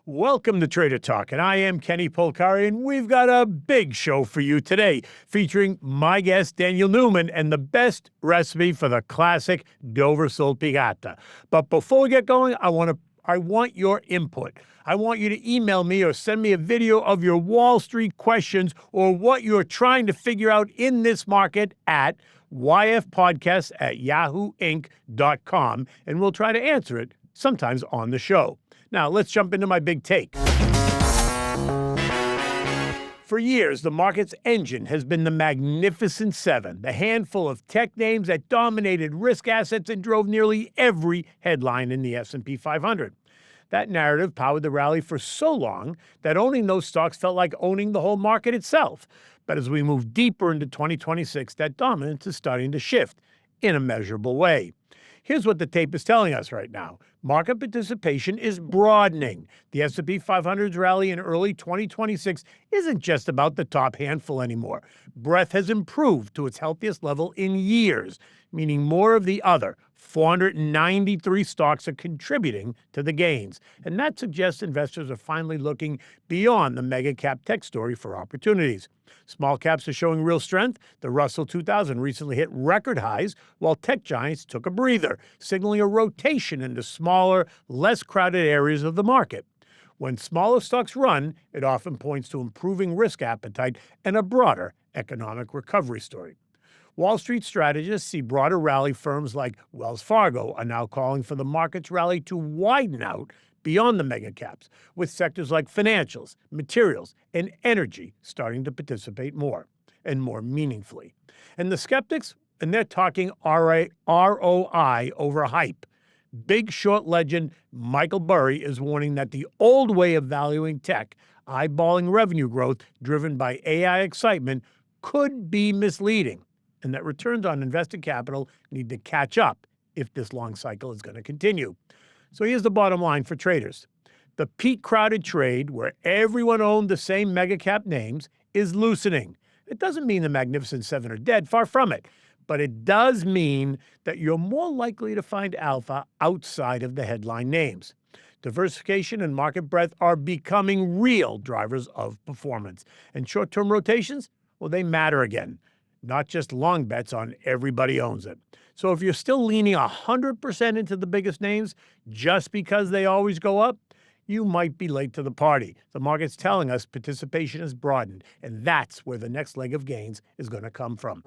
Welcome to Trader Talk, and I am Kenny Polcari, and we've got a big show for you today, featuring my guest, Daniel Newman, and the best recipe for the classic Dover salt piccata. But before we get going, I want your input. I want you to email me or send me a video of your Wall Street questions or what you're trying to figure out in this market at yfpodcast@yahooinc.com, and we'll try to answer it sometimes on the show. Now, let's jump into my big take. For years, the market's engine has been the Magnificent Seven, the handful of tech names that dominated risk assets and drove nearly every headline in the S&P 500. That narrative powered the rally for so long that owning those stocks felt like owning the whole market itself. But as we move deeper into 2026, that dominance is starting to shift in a measurable way. Here's what the tape is telling us right now. Market participation is broadening. The S&P 500's rally in early 2026 isn't just about the top handful anymore. Breadth has improved to its healthiest level in years, meaning more of the other 493 stocks are contributing to the gains. And that suggests investors are finally looking beyond the mega cap tech story for opportunities. Small caps are showing real strength. The Russell 2000 recently hit record highs, while tech giants took a breather, signaling a rotation into smaller, less crowded areas of the market. When smaller stocks run, it often points to improving risk appetite and a broader economic recovery story. Wall Street strategists see broader rally firms like Wells Fargo are now calling for the market's rally to widen out beyond the mega caps, with sectors like financials, materials, and energy starting to participate more and more meaningfully. And the skeptics, and they're talking ROI over hype. Big short legend Michael Burry is warning that the old way of valuing tech, eyeballing revenue growth driven by AI excitement, could be misleading, and that returns on invested capital need to catch up if this long cycle is going to continue. So here's the bottom line for traders. The peak crowded trade, where everyone owned the same mega cap names, is loosening. It doesn't mean the Magnificent Seven are dead, far from it. But it does mean that you're more likely to find alpha outside of the headline names. Diversification and market breadth are becoming real drivers of performance. And short-term rotations, well, they matter again. Not just long bets on everybody owns it. So if you're still leaning 100% into the biggest names just because they always go up, you might be late to the party. The market's telling us participation has broadened, and that's where the next leg of gains is going to come from.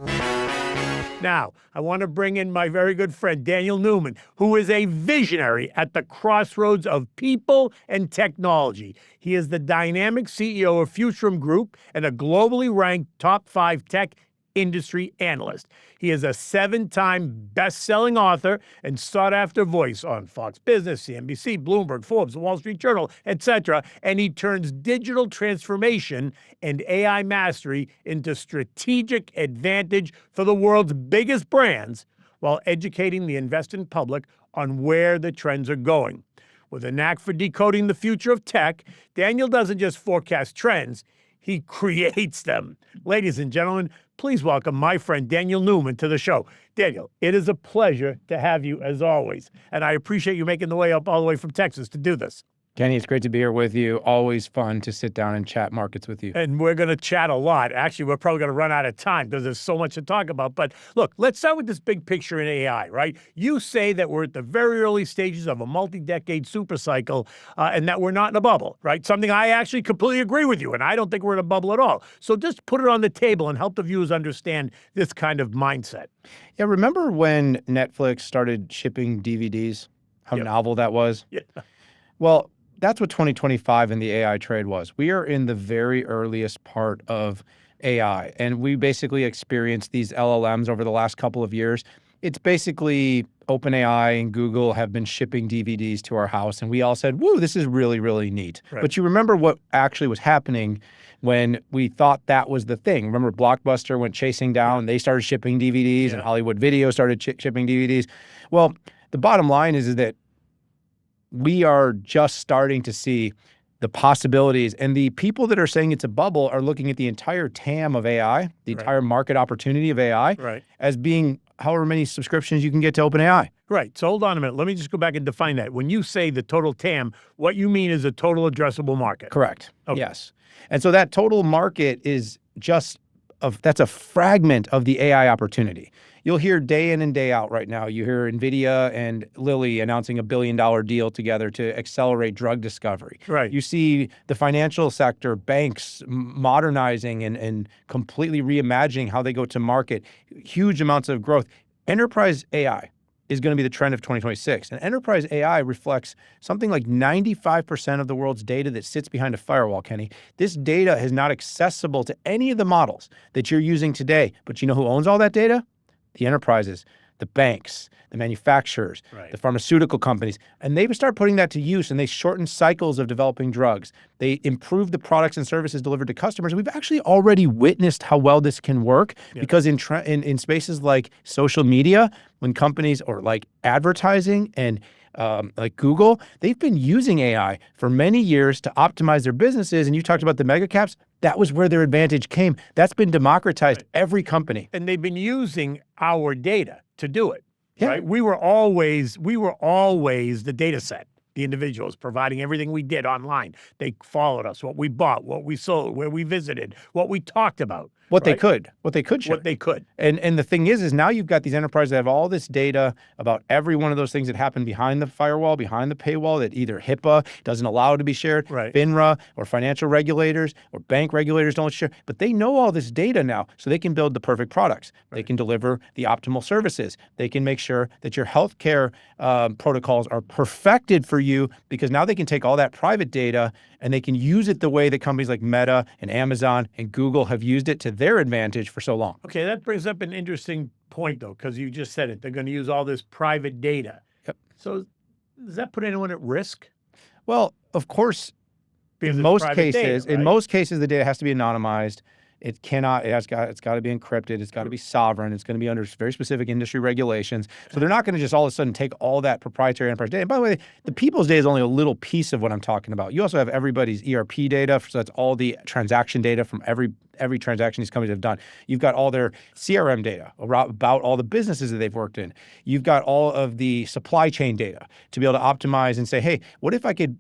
Now, I want to bring in my very good friend, Daniel Newman, who is a visionary at the crossroads of people and technology. He is the dynamic CEO of Futurum Group and a globally ranked top 5 tech industry analyst. He is a 7-time best-selling author and sought-after voice on Fox Business, CNBC, Bloomberg, Forbes, The Wall Street Journal, etc. And he turns digital transformation and AI mastery into strategic advantage for the world's biggest brands while educating the investing public on where the trends are going. With a knack for decoding the future of tech, Daniel doesn't just forecast trends, he creates them. Ladies and gentlemen, please welcome my friend Daniel Newman to the show. Daniel, it is a pleasure to have you as always, and I appreciate you making the way up all the way from Texas to do this. Kenny, it's great to be here with you. Always fun to sit down and chat markets with you. And we're going to chat a lot. Actually, we're probably going to run out of time because there's so much to talk about. But look, let's start with this big picture in AI, right? You say that we're at the very early stages of a multi-decade super cycle and that we're not in a bubble, right? Something I actually completely agree with you, and I don't think we're in a bubble at all. So just put it on the table and help the viewers understand this kind of mindset. Yeah, remember when Netflix started shipping DVDs? How novel that was? Yeah. Well, that's what 2025 in the AI trade was. We are in the very earliest part of AI, and we basically experienced these LLMs over the last couple of years. It's basically OpenAI and Google have been shipping DVDs to our house, and we all said, woo, this is really, really neat. Right. But you remember what actually was happening when we thought that was the thing. Remember Blockbuster went chasing down, they started shipping DVDs, and Hollywood Video started shipping DVDs. Well, the bottom line is that we are just starting to see the possibilities, and the people that are saying it's a bubble are looking at the entire TAM of AI, the entire market opportunity of AI, as being however many subscriptions you can get to OpenAI. Right. So hold on a minute. Let me just go back and define that. When you say the total TAM, what you mean is the total addressable market. Correct. Okay. Yes. And so that total market is that's a fragment of the AI opportunity. You'll hear day in and day out right now. You hear Nvidia and Lilly announcing $1 billion deal together to accelerate drug discovery. Right. You see the financial sector, banks modernizing and completely reimagining how they go to market. Huge amounts of growth. Enterprise AI is going to be the trend of 2026. And enterprise AI reflects something like 95% of the world's data that sits behind a firewall, Kenny. This data is not accessible to any of the models that you're using today. But you know who owns all that data? The enterprises, the banks, the manufacturers, Right. the pharmaceutical companies. And they start putting that to use, and they shorten cycles of developing drugs. They improve the products and services delivered to customers. We've actually already witnessed how well this can work because in spaces like social media, when companies or like advertising and like Google, they've been using AI for many years to optimize their businesses. And you talked about the mega caps. That was where their advantage came. That's been democratized. Right. Every company. And they've been using our data to do it. Yeah. Right? We were always the data set. The individuals providing everything we did online. They followed us, what we bought, what we sold, where we visited, what we talked about. What they could share. What they could. And the thing is now you've got these enterprises that have all this data about every one of those things that happen behind the firewall, behind the paywall, that either HIPAA doesn't allow to be shared, right. FINRA or financial regulators or bank regulators don't share. But they know all this data now, so they can build the perfect products. Right. They can deliver the optimal services. They can make sure that your healthcare protocols are perfected for you, because now they can take all that private data and they can use it the way that companies like Meta and Amazon and Google have used it to their advantage for so long. Okay, that brings up an interesting point, though, because you just said it. They're going to use all this private data. Yep. So does that put anyone at risk? Well, of course, because in most cases, the data has to be anonymized. It's got to be encrypted. It's got to be sovereign. It's going to be under very specific industry regulations. So they're not going to just all of a sudden take all that proprietary enterprise data. And by the way, the people's data is only a little piece of what I'm talking about. You also have everybody's ERP data. So that's all the transaction data from every transaction these companies have done. You've got all their CRM data about all the businesses that they've worked in. You've got all of the supply chain data to be able to optimize and say, hey, what if I could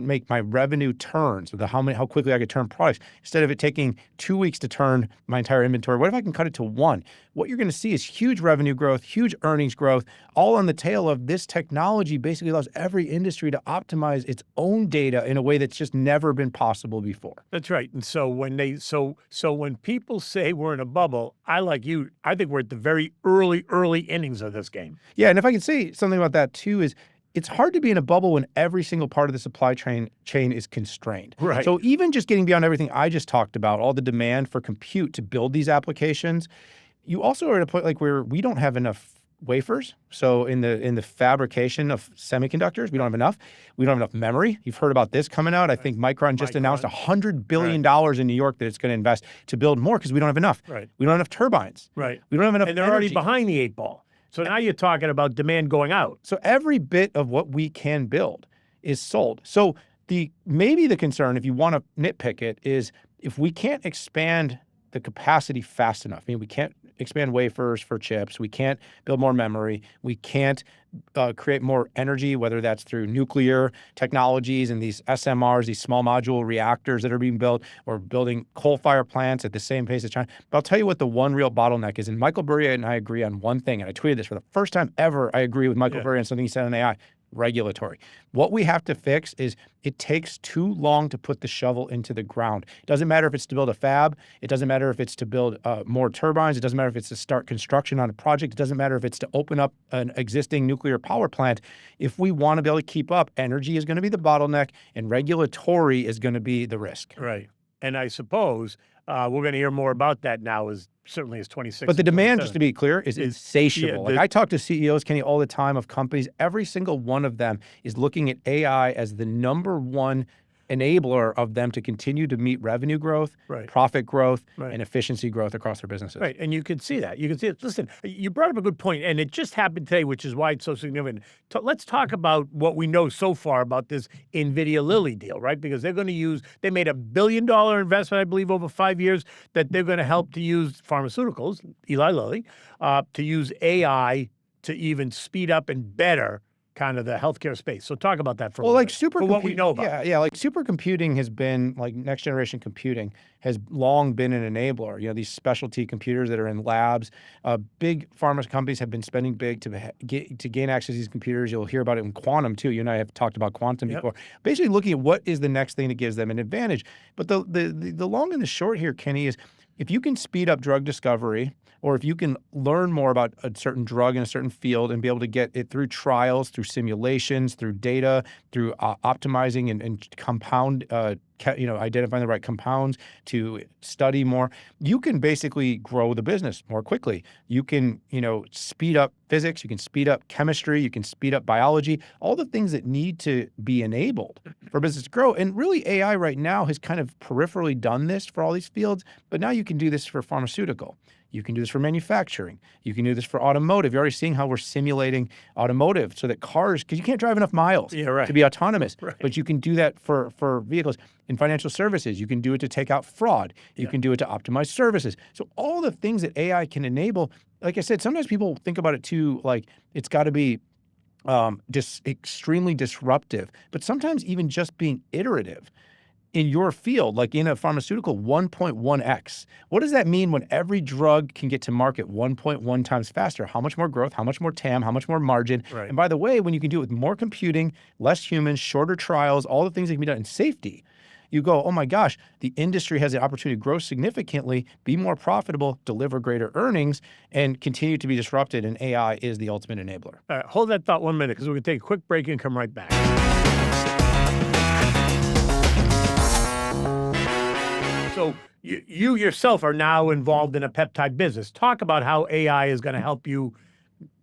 make my revenue turns, how quickly I could turn products, instead of it taking 2 weeks to turn my entire inventory? What if I can cut it to 1? What you're going to see is huge revenue growth, huge earnings growth, all on the tail of this technology. Basically allows every industry to optimize its own data in a way that's just never been possible before. That's right. And so when people say we're in a bubble, I think we're at the very early innings of this game. Yeah, and if I can say something about that too, is it's hard to be in a bubble when every single part of the supply chain is constrained. Right. So even just getting beyond everything I just talked about, all the demand for compute to build these applications, you also are at a point like where we don't have enough wafers. So in the fabrication of semiconductors, we don't have enough. We don't have enough memory. You've heard about this coming out. I think Micron just announced $100 billion in New York that it's going to invest to build more, because we don't have enough. Right. We don't have enough turbines. Right. We don't have enough And they're energy. already behind the 8 ball. So now you're talking about demand going out. So every bit of what we can build is sold. So maybe the concern, if you want to nitpick it, is if we can't expand the capacity fast enough. I mean, we can't expand wafers for chips. We can't build more memory. We can't create more energy, whether that's through nuclear technologies and these SMRs, these small module reactors that are being built, or building coal-fired plants at the same pace as China. But I'll tell you what the one real bottleneck is. And Michael Burry and I agree on one thing, and I tweeted this for the first time ever. I agree with Michael Burry on something he said on AI. Regulatory. What we have to fix is it takes too long to put the shovel into the ground. It doesn't matter if it's to build a fab. It doesn't matter if it's to build more turbines. It doesn't matter if it's to start construction on a project. It doesn't matter if it's to open up an existing nuclear power plant. If we want to be able to keep up, energy is going to be the bottleneck, and regulatory is going to be the risk. Right. And I suppose we're going to hear more about that now, certainly as 26. But the demand, just to be clear, is insatiable. Yeah, I talk to CEOs, Kenny, all the time of companies. Every single one of them is looking at AI as the number one enabler of them to continue to meet revenue growth, profit growth, and efficiency growth across their businesses. Right, and you can see that. You can see it. Listen, you brought up a good point, and it just happened today, which is why it's so significant. Let's talk about what we know so far about this Nvidia Lilly deal, right? Because they made $1 billion investment, I believe, over 5 years, that they're going to help to use pharmaceuticals, Eli Lilly, to use AI to even speed up and better kind of the healthcare space. So talk about that for a Well, little like bit, for what we know about. Yeah, like supercomputing has been, like next generation computing has long been an enabler. You know, these specialty computers that are in labs, big pharma companies have been spending big to gain access to these computers. You'll hear about it in quantum too. You and I have talked about quantum before. Basically looking at what is the next thing that gives them an advantage. But the long and the short here, Kenny, is if you can speed up drug discovery, or if you can learn more about a certain drug in a certain field and be able to get it through trials, through simulations, through data, through optimizing and compound, identifying the right compounds to study more, you can basically grow the business more quickly. You can, speed up physics, you can speed up chemistry, you can speed up biology, all the things that need to be enabled for business to grow. And really AI right now has kind of peripherally done this for all these fields, but now you can do this for pharmaceutical. You can do this for manufacturing. You can do this for automotive. You're already seeing how we're simulating automotive so that cars, because you can't drive enough miles to be autonomous, but you can do that for vehicles. In financial services, you can do it to take out fraud. You can do it to optimize services. So all the things that AI can enable, like I said, sometimes people think about it too, like it's got to be just extremely disruptive, but sometimes even just being iterative. In your field, like in a pharmaceutical, 1.1x. What does that mean when every drug can get to market 1.1 times faster? How much more growth, how much more TAM, how much more margin? And by the way, when you can do it with more computing, less humans, shorter trials, all the things that can be done in safety, you go, oh my gosh, the industry has the opportunity to grow significantly, be more profitable, deliver greater earnings, and continue to be disrupted, and AI is the ultimate enabler. All right, hold that thought 1 minute, because we're going to take a quick break and come right back. So you yourself are now involved in a peptide business. Talk about how AI is going to help you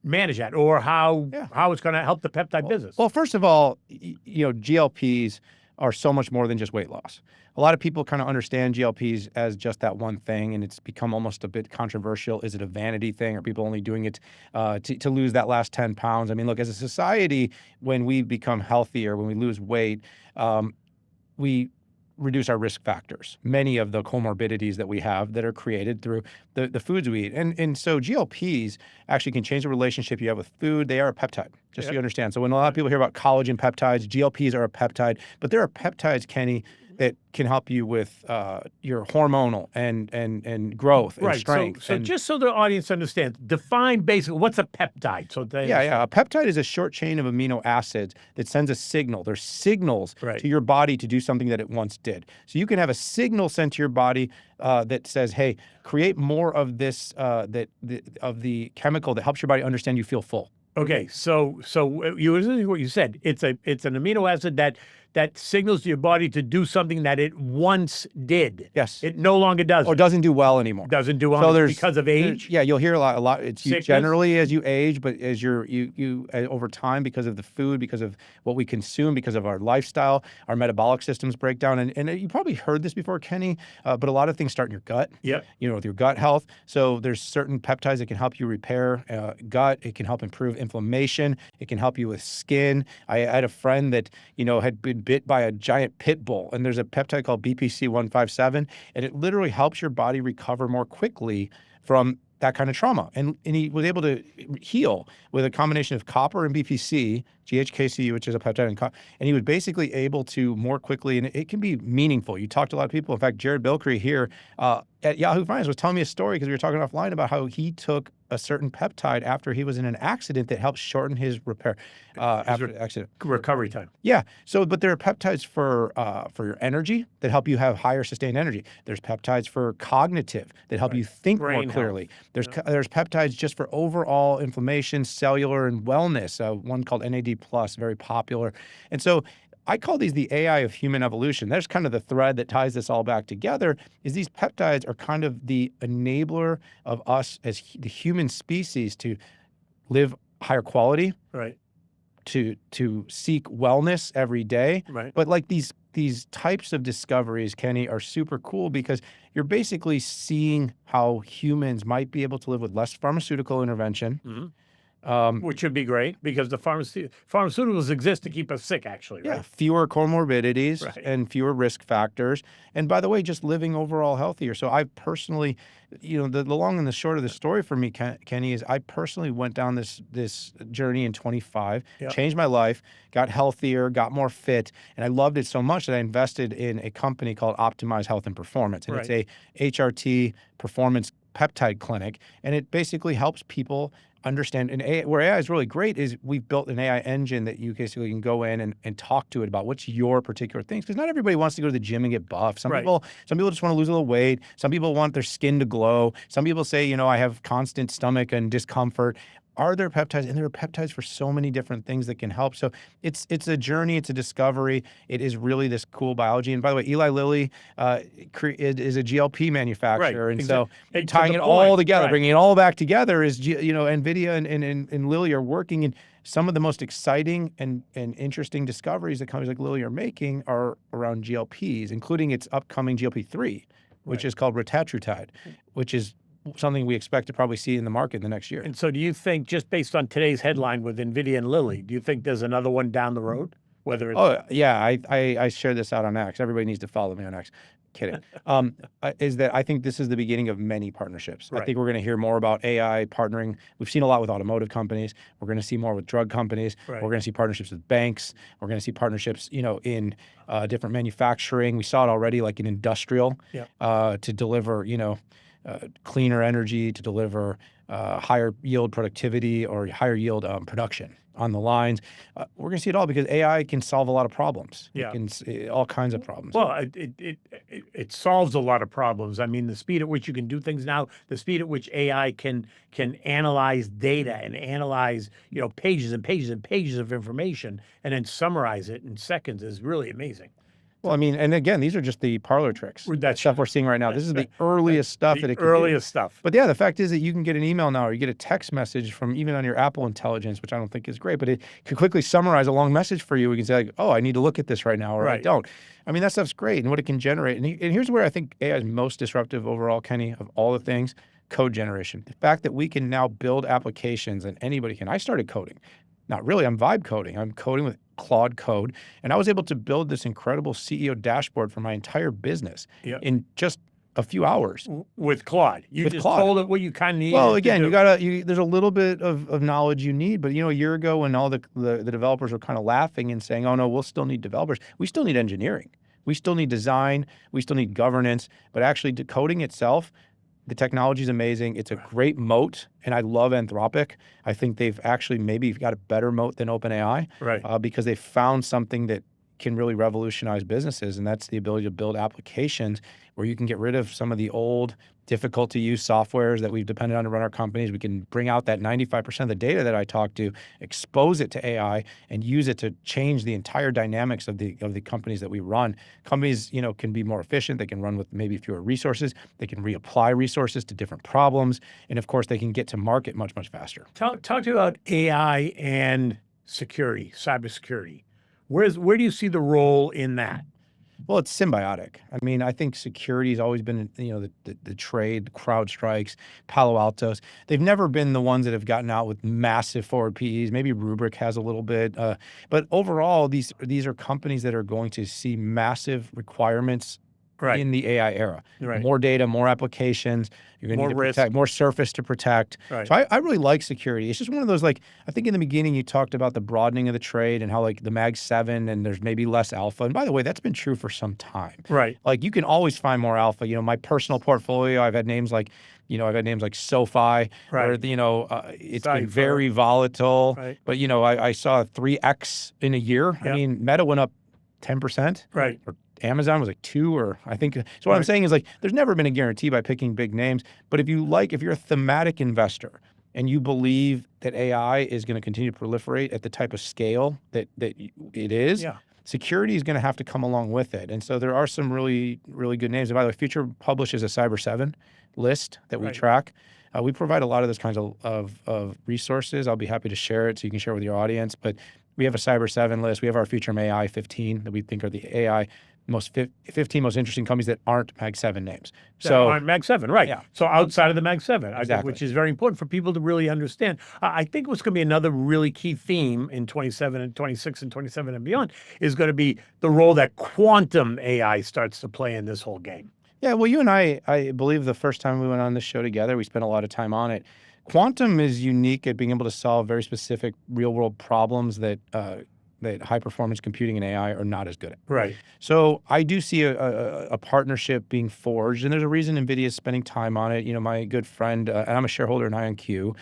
manage that, or how it's going to help the peptide business. Well, first of all, GLPs are so much more than just weight loss. A lot of people kind of understand GLPs as just that one thing, and it's become almost a bit controversial. Is it a vanity thing? Are people only doing it to lose that last 10 pounds? I mean, look, as a society, when we become healthier, when we lose weight, we reduce our risk factors, many of the comorbidities that we have that are created through the foods we eat. And so GLPs actually can change the relationship you have with food. They are a peptide, just so you understand. So when a lot of people hear about collagen peptides, GLPs are a peptide, but there are peptides, Kenny, that can help you with your hormonal and growth and strength. So just so the audience understands, define basically what's a peptide. So a peptide is a short chain of amino acids that sends a signal. There's signals to your body to do something that it once did. So you can have a signal sent to your body that says, "Hey, create more of this of the chemical that helps your body understand you feel full." Okay, so you listening to what you said. It's an amino acid that signals to your body to do something that it once did. Yes. It no longer does. Or doesn't do well anymore. Doesn't do well because of age? Yeah, you'll hear a lot. It's generally as you age, but as you over time, because of the food, because of what we consume, because of our lifestyle, our metabolic systems break down. And you probably heard this before, Kenny, but a lot of things start in your gut. Yep. With your gut health. So there's certain peptides that can help you repair gut. It can help improve inflammation. It can help you with skin. I had a friend that, had been bit by a giant pit bull, and there's a peptide called BPC 157, and it literally helps your body recover more quickly from that kind of trauma. And he was able to heal with a combination of copper and BPC, GHKCU, which is a peptide, and he was basically able to more quickly, and it can be meaningful. You talk to a lot of people. In fact, Jared Bilkery here at Yahoo Finance was telling me a story, because we were talking offline about how he took a certain peptide after he was in an accident that helped shorten his repair after the accident. Recovery time. Yeah. So, but there are peptides for your energy that help you have higher sustained energy. There's peptides for cognitive that help you think more clearly. There's peptides just for overall inflammation, cellular, and wellness. One called NAD+, very popular. And so I call these the AI of human evolution. There's kind of the thread that ties this all back together, is these peptides are kind of the enabler of us as the human species to live higher quality, to seek wellness every day. But like these types of discoveries, Kenny, are super cool, because you're basically seeing how humans might be able to live with less pharmaceutical intervention, Which would be great because the pharmaceuticals exist to keep us sick, actually, right? Yeah, fewer comorbidities Right. and fewer risk factors. And by the way, just living overall healthier. So I personally, the long and the short of the story for me, Kenny, is I personally went down this journey in 25, Yep. changed my life, got healthier, got more fit, and I loved it so much that I invested in a company called Optimize Health and Performance. And Right. it's a HRT performance peptide clinic, and it basically helps people understand. And where AI is really great is we've built an AI engine that you basically can go in and talk to it about what's your particular things. Because not everybody wants to go to the gym and get buff. Some Right. people just want to lose a little weight. Some people want their skin to glow. Some people say, I have constant stomach and discomfort. Are there peptides? And there are peptides for so many different things that can help. So it's a journey. It's a discovery. It is really this cool biology. And by the way, Eli Lilly is a GLP manufacturer. Right. And so And to tying the it all point, together, right. bringing it all back together is, Nvidia and Lilly are working. And some of the most exciting and interesting discoveries that companies like Lilly are making are around GLPs, including its upcoming GLP-3, which Right. is called retatrutide, which is something we expect to probably see in the market in the next year. And so do you think, just based on today's headline with Nvidia and Lilly, do you think there's another one down the road? Whether it's Oh, yeah, I shared this out on X. Everybody needs to follow me on X. Kidding. Is that I think this is the beginning of many partnerships. I Right. think we're going to hear more about AI partnering. We've seen a lot with automotive companies. We're going to see more with drug companies. Right. We're going to see partnerships with banks. We're going to see partnerships, in different manufacturing. We saw it already, like in industrial, Yep. to deliver, cleaner energy, to deliver higher yield productivity or higher yield production on the lines. We're going to see it all because AI can solve a lot of problems. Yeah. It can all kinds of problems. Well, it solves a lot of problems. I mean, the speed at which you can do things now, the speed at which AI can analyze data and analyze, pages and pages and pages of information and then summarize it in seconds is really amazing. Well, I mean, and again, these are just the parlor tricks. That's stuff we're seeing right now. This is the earliest stuff that it can do. earliest stuff. But yeah, the fact is that you can get an email now or you get a text message from even on your Apple Intelligence, which I don't think is great, but it can quickly summarize a long message for you. We can say, like, oh, I need to look at this right now, or I Right. don't. I mean, that stuff's great and what it can generate. And here's where I think AI is most disruptive overall, Kenny, of all the things, code generation. The fact that we can now build applications and anybody can. I started coding. Not really, I'm vibe coding. I'm coding with Claude Code. And I was able to build this incredible CEO dashboard for my entire business Yep. in just a few hours. With Claude. You With just Claude. told it what you kind of needed. Well, to again, do. there's a little bit of knowledge you need, but a year ago when all the developers were kind of laughing and saying, oh no, we'll still need developers. We still need engineering. We still need design. We still need governance, but actually coding itself, the technology is amazing. It's a great moat, and I love Anthropic. I think they've actually maybe got a better moat than OpenAI, Right. Because they found something that can really revolutionize businesses, and that's the ability to build applications where you can get rid of some of the old, difficult-to-use softwares that we've depended on to run our companies. We can bring out that 95% of the data that I talked to, expose it to AI, and use it to change the entire dynamics of the companies that we run. Companies, can be more efficient. They can run with maybe fewer resources. They can reapply resources to different problems, and of course, they can get to market much, much faster. Talk to me about AI and security, cybersecurity. Where do you see the role in that? Well, it's symbiotic. I mean, I think security has always been, the trade, CrowdStrikes, Palo Altos. They've never been the ones that have gotten out with massive forward PEs. Maybe Rubrik has a little bit. But overall, these are companies that are going to see massive requirements Right. in the AI era. Right. More data, more applications. You're going to More need to risk. protect, more surface to protect. Right. So I really like security. It's just one of those, I think in the beginning you talked about the broadening of the trade and how the Mag 7 and there's maybe less alpha. And by the way, that's been true for some time. Right. You can always find more alpha. My personal portfolio, I've had names like SoFi, Right. where, it's been Cypher. very volatile. Right. But, I saw a 3x in a year. Yep. I mean, Meta went up 10%. Right. Or Amazon was 2, or I think. So what I'm Right. saying is there's never been a guarantee by picking big names. But if you're a thematic investor and you believe that AI is going to continue to proliferate at the type of scale that it is, Yeah. security is going to have to come along with it. And so there are some really, really good names. And by the way, Future publishes a Cyber 7 list that we Right. track. We provide a lot of those kinds of resources. I'll be happy to share it so you can share with your audience. But we have a Cyber 7 list. We have our Future AI 15 that we think are the AI most 15 most interesting companies that aren't Mag 7 names. So on Mag 7, right. Yeah. So outside of the Mag 7, I think, Exactly. which is very important for people to really understand. I think what's going to be another really key theme in 27 and 26 and 27 and beyond is going to be the role that quantum AI starts to play in this whole game. Yeah, well, you and I believe the first time we went on this show together, we spent a lot of time on it. Quantum is unique at being able to solve very specific real-world problems that high-performance computing and AI are not as good at. Right. So I do see a partnership being forged, and there's a reason Nvidia is spending time on it. You know, my good friend, and I'm a shareholder in IonQ,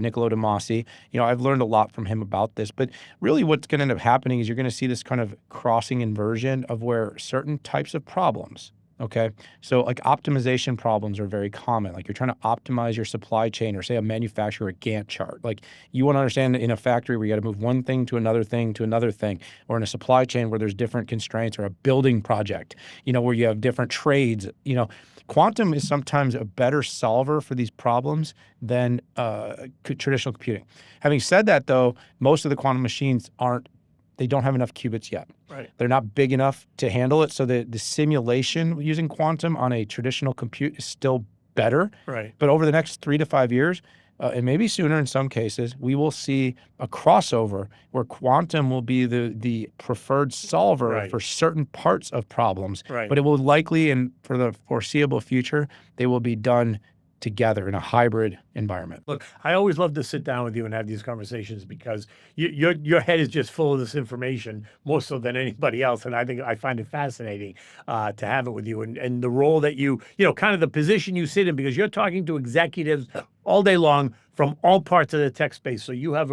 Niccolo De Masi, you know, I've learned a lot from him about this. But really what's going to end up happening is you're going to see this kind of crossing inversion of where certain types of problems, okay? So like optimization problems are very common. Like you're trying to optimize your supply chain, or say a manufacturer Gantt chart. Like you want to understand in a factory where you got to move one thing to another thing to another thing, or in a supply chain where there's different constraints, or a building project, you know, where you have different trades. You know, quantum is sometimes a better solver for these problems than traditional computing. Having said that though, most of the quantum machines they don't have enough qubits yet. Right. They're not big enough to handle it. So the simulation using quantum on a traditional compute is still better. Right. But over the next 3 to 5 years, and maybe sooner in some cases, we will see a crossover where quantum will be the preferred solver Right. for certain parts of problems. Right. But it will likely, and for the foreseeable future, they will be done together in a hybrid environment. Look, I always love to sit down with you and have these conversations because your head is just full of this information more so than anybody else. And I find it fascinating to have it with you, and the role that you know, kind of the position you sit in, because you're talking to executives all day long from all parts of the tech space. So you have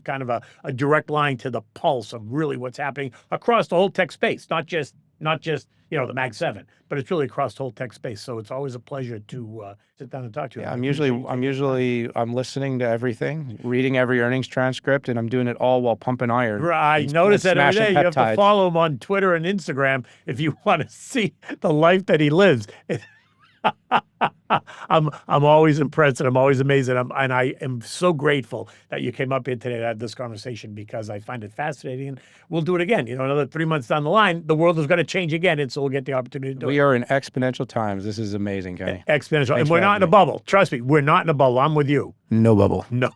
kind of a direct line to the pulse of really what's happening across the whole tech space, not just you know, the Mag 7, but it's really across the whole tech space. So it's always a pleasure to sit down and talk to you. Yeah, I'm listening to everything, reading every earnings transcript, and I'm doing it all while pumping iron. I notice that every day. You have to follow him on Twitter and Instagram if you want to see the life that he lives. I'm always impressed, and I'm always amazed, and I am so grateful that you came up here today to have this conversation, because I find it fascinating, and we'll do it again. You know, another 3 months down the line, the world is going to change again, and so we'll get the opportunity to do it. We are in exponential times. This is amazing, Kenny. Exponential. Thanks And we're not in a bubble. Trust me, we're not in a bubble. I'm with you. No bubble. No.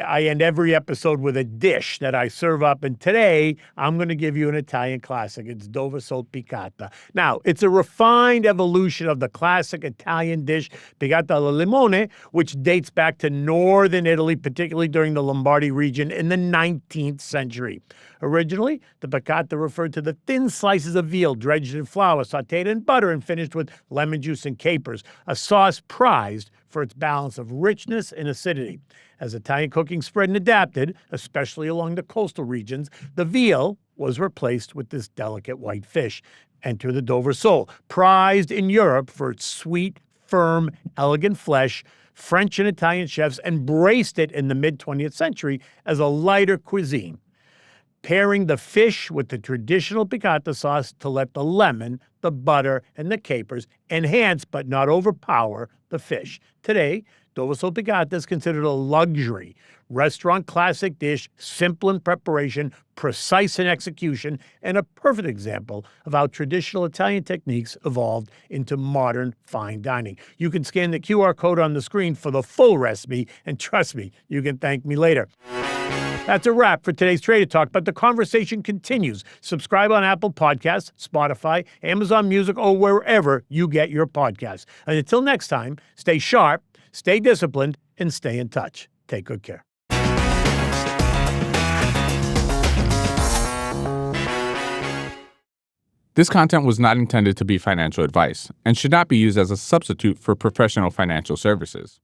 I end every episode with a dish that I serve up, and today I'm going to give you an Italian classic. It's Dover salt piccata. Now, it's a refined evolution of the classic Italian dish piccata alla limone, which dates back to northern Italy, particularly during the Lombardy region in the 19th century. Originally, the piccata referred to the thin slices of veal dredged in flour, sautéed in butter, and finished with lemon juice and capers, a sauce prized for its balance of richness and acidity. As Italian cooking spread and adapted, especially along the coastal regions, the veal was replaced with this delicate white fish. Enter the Dover sole, prized in Europe for its sweet, firm, elegant flesh. French and Italian chefs embraced it in the mid-20th century as a lighter cuisine, pairing the fish with the traditional piccata sauce to let the lemon, the butter, and the capers enhance but not overpower the fish. Today, Dover salt piccata is considered a luxury, restaurant classic dish, simple in preparation, precise in execution, and a perfect example of how traditional Italian techniques evolved into modern fine dining. You can scan the QR code on the screen for the full recipe, and trust me, you can thank me later. That's a wrap for today's Trader Talk, but the conversation continues. Subscribe on Apple Podcasts, Spotify, Amazon Music, or wherever you get your podcasts. And until next time, stay sharp, stay disciplined, and stay in touch. Take good care. This content was not intended to be financial advice and should not be used as a substitute for professional financial services.